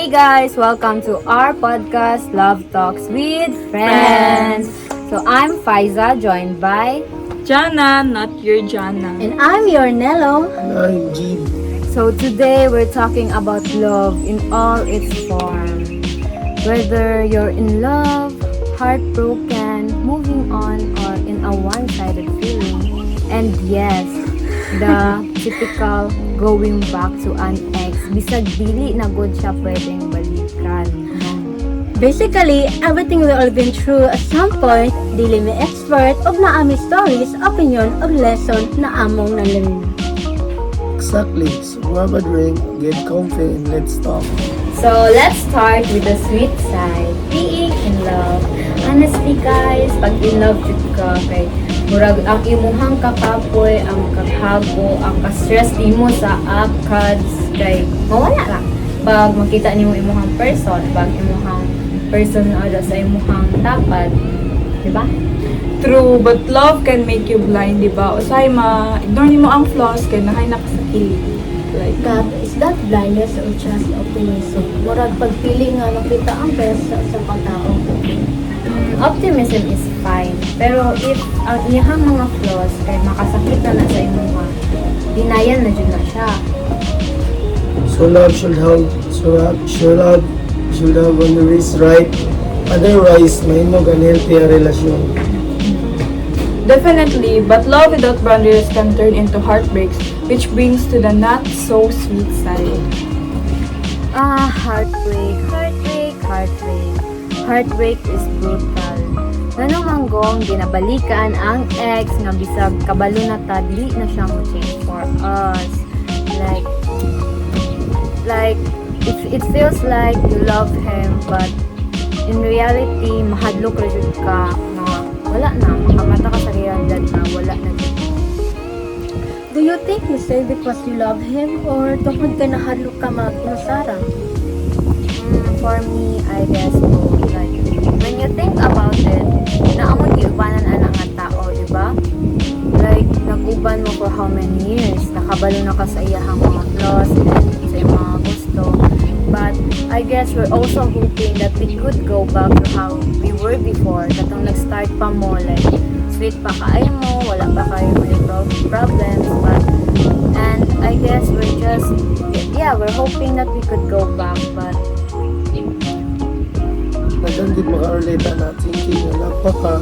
Hey guys, welcome to our podcast Love Talks with Friends. So I'm Faiza, joined by Jana, not your Jana. And I'm your Nello. I'm Jean. So today we're talking about love in all its form. Whether you're in love, heartbroken, moving on, or in a one-sided feeling. And yes, the typical going back to an ex. Bisag dili na good siya pwedeng balikan. Basically, everything we all been through at some point, dili may expert of naami stories, opinion, of lesson na among nalarin. Exactly. So grab a drink, get comfy, and let's talk. So let's start with the sweet side, being in love. Honestly guys, pag in love jud ka kay murag ang imuhang kakapoy, ang kaghago, ang ka-stress nimo sa ACADS kay mawala ra. Pag makita nimo imuhang person, pag imuhang person na ada sa imuhang tapad, di ba? True, but love can make you blind, di ba? Usay ignore mo ang flaws kay nahay nakasakili. Like, Is that blindness or just optimism? Murag pagpili nga nakita ang best sa isang tao. Optimism is fine, pero if ang iyang mga flaws kay makasakit na sa imuha, dinayan na jud na siya. So love should have boundaries, right? Otherwise, mahimog unhealthy ang relasyon. definitely, but love without boundaries can turn into heartbreaks, which brings to the not so sweet side. Heartbreak. Heartbreak is brutal. Ngano manggong ginabalikan ang ex nga bisag kabalo na ta dili na siya mo change for us. Like it feels like you love him, but in reality mahadlok ra jud ka nga wala na makamata ka sa realidad na wala na jud. Do you think you say because you love him or tungkol ka nahadlok ka mag-inusara? For me, I guess both. Like, when you think about it, naamon giubanan ana nga tao, di ba? Like, nag-uban mo for how many years? Nakabalo na ka sa iyahang mga flaws, sa iyang mga gusto. But, I guess we're also hoping that we could go back to how we were before. Katong nag-start pa mo, like, sweet pa kayo mo, wala pa kayo may problems, and I guess we're hoping that we could go back, but Nagdan din maka-relate na thinking na nagpa ka,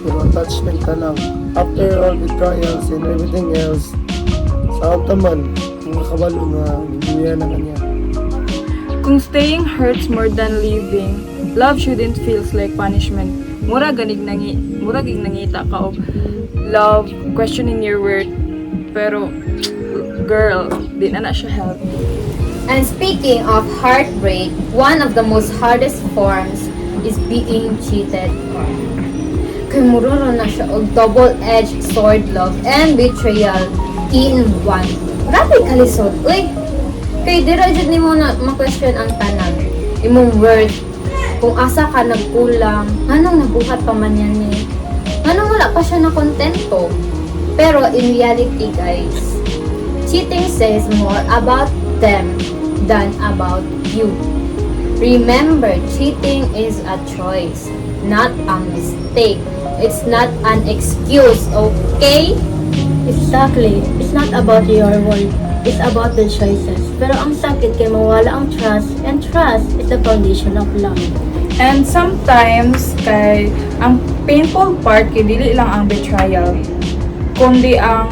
pero attachment ka lang. After all betrayals and everything else, sa taman, mga kabalo nga, hindi na kanya. Kung staying hurts more than leaving, love shouldn't feels like punishment. Murag nangita ka og love, questioning your worth. Pero, girl, di na siya healthy. And speaking of heartbreak, one of the most hardest forms is being cheated on. Kay mururo na siya og double-edged sword love and betrayal in one. Grabe kalisod, uy! Kay dira jud nimo na ma-question ang tanan. Imong worth, kung asa ka nagkulang, anong nabuhat pa man yan ni? Anong wala pa siya na kontento? Pero in reality guys, cheating says more about them than about you. Remember, cheating is a choice, not a mistake. It's not an excuse, okay? Exactly. It's not about your word. It's about the choices. Pero ang sakit kay mawala ang trust, and trust is the foundation of love. And sometimes, kay ang painful part kay dili lang ang betrayal, kundi ang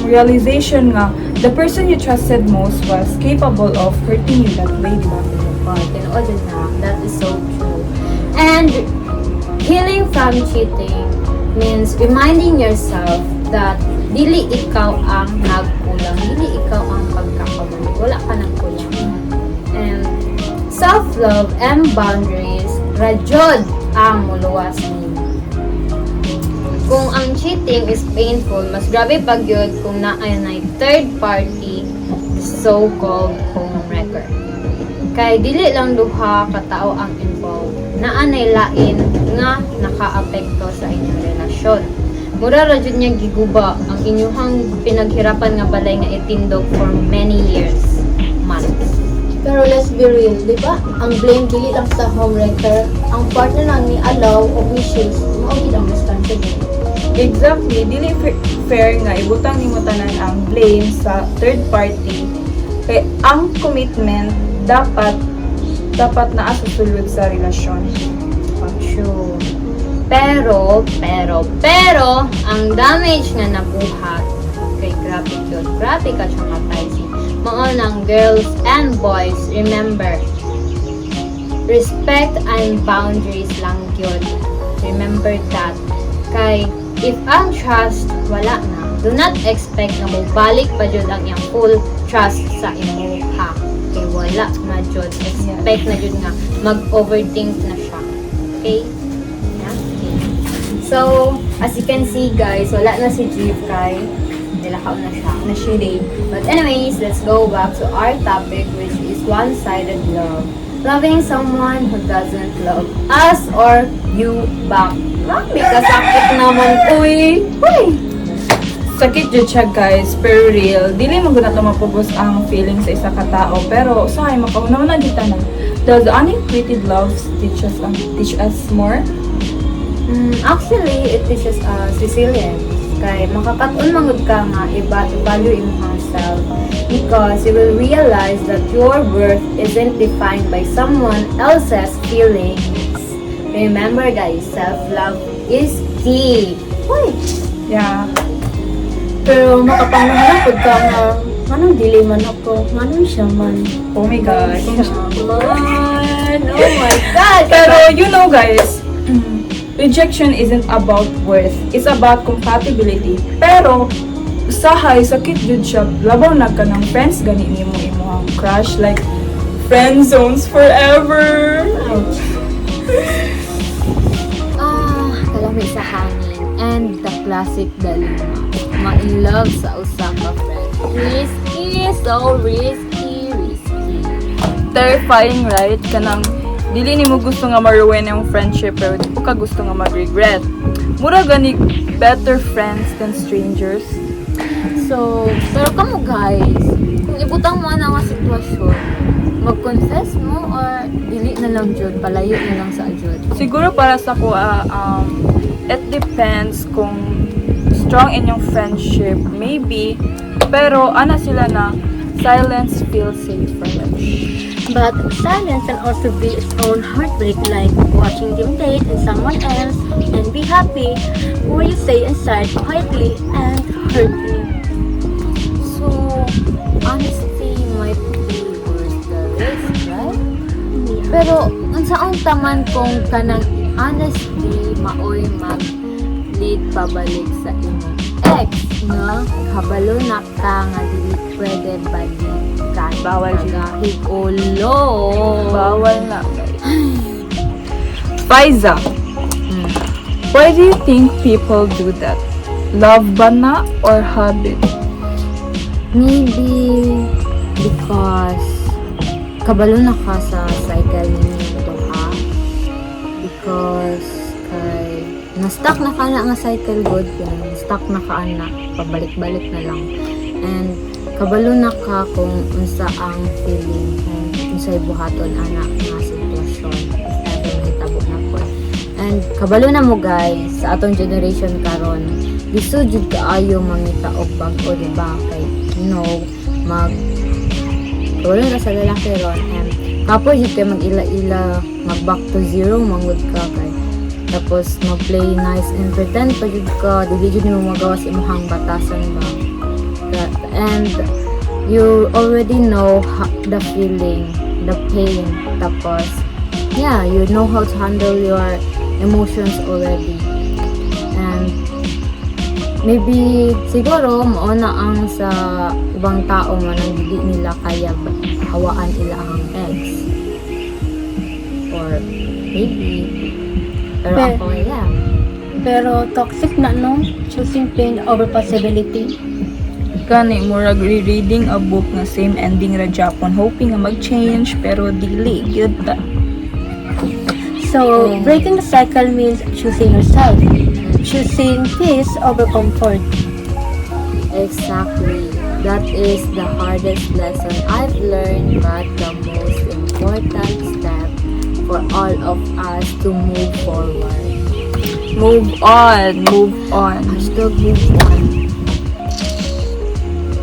realization nga the person you trusted most was capable of hurting you that way, di ba? And all that is so true. And healing from cheating means reminding yourself that dili ikaw ang nagkulang, dili ikaw ang pagkakamali, wala ka nang kulang. And self-love and boundaries, rajod ang muluwas nimo. Kung ang cheating is painful, mas grabe pag yun kung naay third party, the so-called homewrecker. Kay dili lang duha ka tao ang involved, naanay lain nga nakaapekto sa inyong relasyon. Mura ra jud niya giguba ang inyong pinaghirapan nga balay nga itindog for many years, months. Pero Pero let's be real, di ba? Ang blame dili lang sa homewrecker. Ang partner lang ni allow o wishes, maugid ang responsibility. Exactly, dili fair nga ibutang nimo tanan ang blame sa third party. Kay ang commitment dapat naa sa sulod sa relasyon. True. Pero, ang damage nga nabuhat kay grabe yun. Grabe ka traumatizing. Mao ng girls and boys, remember, respect and boundaries lang yun. Remember that. Kay, if ang trust wala na, do not expect na mabalik pa jud ang iyang full trust sa imo ha. Kay wala na jud. Expect na jud nga mag-overthink na siya. Okay? Yeah? Okay. So, as you can see guys, wala na si Jeep kay nilakaw na siya, na shitty. But anyways, let's go back to our topic which is one-sided love. Loving someone who doesn't love us or you back. Grabe kasakit naman, uy! Uy! Sakit jud siya guys, pero real. Dili mo guna mapubos ang feeling sa isa ka tao, pero usahay makaunaw na dita na. Does unrequited love teach us more? Actually, it teaches us resilience. Kay makakaton mangud ka nga i-value imong self because you will realize that your worth isn't defined by someone else's feelings. Remember guys, self-love is key. Uy! Yeah. Pero makapanghapod ka nga, manong dili man ako, manong siya man. Oh my God. Man! Oh my God! Pero you know guys, rejection isn't about worth. It's about compatibility. Pero usahay sakit jud siya. Labaw na ka ng friends gani nimo imong crush like friend zones forever. Kalami sa hangin and the classic dalima. Ma-in-love sa usa ka friend. Risky, so risky. Terrifying, right? Kanang dili nimo gusto nga ma-ruin yung friendship pero di ka gusto nga mag-regret. Mura gani better friends than strangers. So, pero kamo guys, kung ibutang mo na nga sitwasyon, mag-confess mo or dili na lang jud, palayo na lang sa jud. Siguro para sa ko, it depends kung strong in yung friendship, maybe. Pero ana sila na silence feels safer. But silence can also be its own heartbreak, like watching them date with someone else and be happy, or you stay inside quietly and hurt you. So, honesty might be worth the risk, right? Pero, unsaon taman kung kanang honesty maoy mag-lead pabalik sa imong ex, no? Kabalo na ka nga dili pwede balikan. Bawal yun. Kahit ulo. Bawal na, guys. Faiza, why do you think people do that? Love ba na or habit? Maybe because kabalo na ka sa cycle ninyo ha. Because kay na-stuck na ka na nga cycle good yan. Stuck na ka na. Pabalik-balik na lang. And kabalo na ka kung unsa ang feeling kung unsay buhaton ana nga sitwasyon if ever mahitabo na po. And kabalo na mo guys sa atong generation karon lisod jud kaayo mangita og bag-o diba kay you know kabalo na sa lalaki ron and kapoy jud kay mag-ila-ila mag back to zero mangud ka kay tapos mag-play nice and pretend pa jud ka dili jud mo magawa sa imong batasan ba. And you already know the feeling, the pain, tapos yeah, you know how to handle your emotions already. And maybe siguro mauna ang sa ibang tao man ang dili nila kaya hawaan ila ang ex or maybe pero ako yeah. Pero toxic na no? Choosing pain over possibility. Kani murag reading a book nga same ending ra Japon hoping nga mag-change pero dili gyud ta. So, breaking the cycle means choosing yourself. Choosing peace over comfort. Exactly. That is the hardest lesson I've learned, but the most important step for all of us to move forward. Move on, move on. Hashtag move on.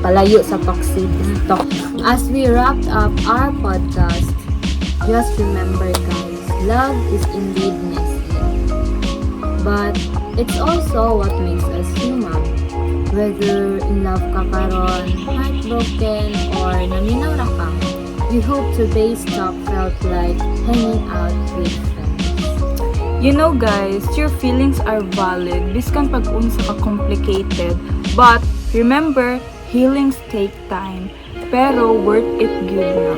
Palayo sa toxic talk. As we wrapped up our podcast, just remember guys, love is indeed messy. But it's also what makes us human. Whether in love ka karon, heartbroken, or naminaw na ka, we hope today's talk felt like hanging out with friends. You know guys, your feelings are valid biskan pag-unsa ka complicated. But remember, healings take time, pero worth it good na.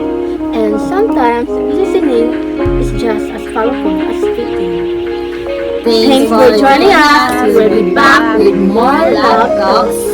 And sometimes listening is just as powerful as speaking. Thanks for joining us. We'll be back with more love talks